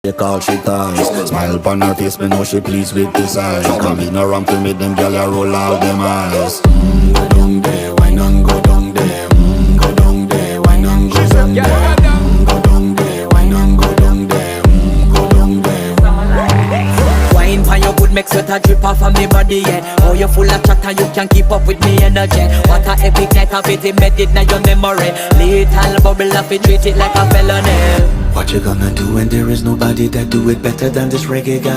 They call she ties. Smile upon her face, me know she pleased with this eyes. Come in around to me, them gyal a roll out them eyes. Go down there, why not go down there? Go down there, why not go down there? Go down there, why not go down there? Go down there. Wine pan your good, make sweat a drip off of me body, yeah. Oh, you full of chatter, you can keep up with me energy. What a epic night of it, embedded in your memory. Little bubble up, it treat it like a felony. What you gonna do when there is nobody that do it better than this reggae guy?